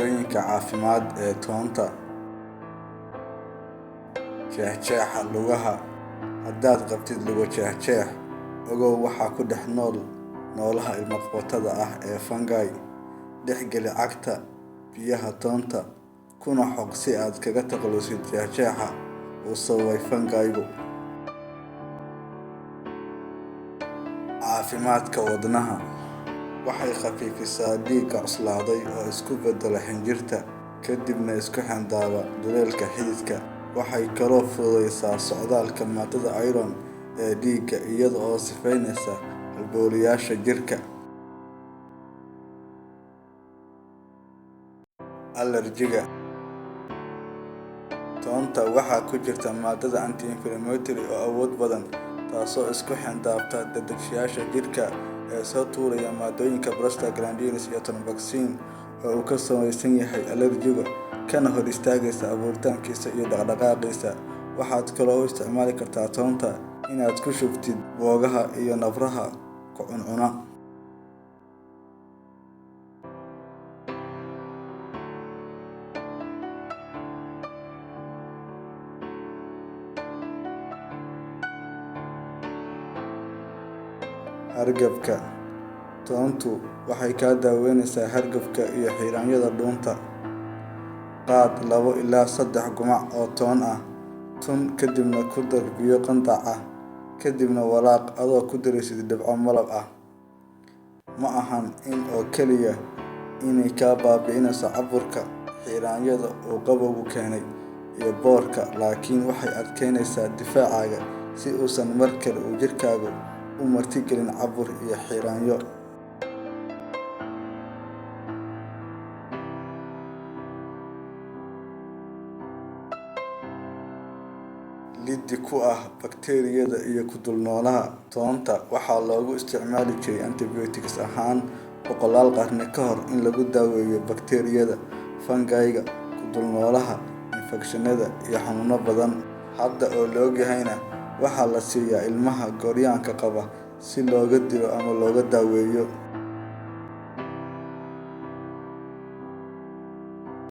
Faa'iidooyinka caafimaad ee toonta. Jeexjeexa lugaha. Haddaad qabtid lugo jeexjeex, ogow waxaa ku dhex nool noolaha ilmo-qabatada ah ee fungi. Dhexgeli cagta biyaha toonta, kuna xoq si aad kaga takhalusid jeexjeexa uu sababay fungi-gu. Caafimaadka wadnaha. Waxay khafiifisaa dhiigga cuslaaday oo isku beddela xinjirta, kadibna isku xindaaba duleelka xididka. Waxay kaloo fududeysaa socdaalka maadada iron ee dhiigga iyada oo sifaynaysa halbowlayaasha jirka. Allergiga. Toonta waxaa ku jirta maadada anti-inflammatory oo awood badan, taasoo isku xindaabta dedejiyaasha jirka ee soo tuuraya maaddooyinka prostaglandins iyo thromboxane oo uu ka samaysan yahay allergigu, kana hor istaagaysa abuuritaankiisa iyo dhaqdhaqaaqiisa. Waxaad kaloo u isticmaali kartaa toonta inaad ku shubtid boogaha iyo nabraha ku cuncuna. Hargabka. Toontu waxay ka daaweyneysaa hargabka iyo xiiranjada dhuunta. Qaad 2 ilaa 3 gumac oo toon ah, tun kadibna ku dar biyo qandac ah, kadibna walaaq adoo ku daraysid dhibco malab ah. Ma ahan oo keliya inay ka baabi'inayso caburka, xiiranjada uu qabowgu keenay, iyo boorka, laakiin waxay adkeynaysaa difaacaaga si uusan mar kale jirkaagu u martigelin cabur iyo xiiranjo. Liddi ku ah bakteeriyada iyo ku dulnoolaha. Toonta waxaa loogu isticmaali jiray antibiotics ahaan boqolaal qarni ka hor in lagu daweeyo bakteeriyada, fungi-ga, ku dulnoolaha, infekshannada iyo xanuuno badan. Hadda oo la og yahayna, waxaa la siiyaa ilmaha gooryaanka qaba si looga dilo ama looga daweeyo.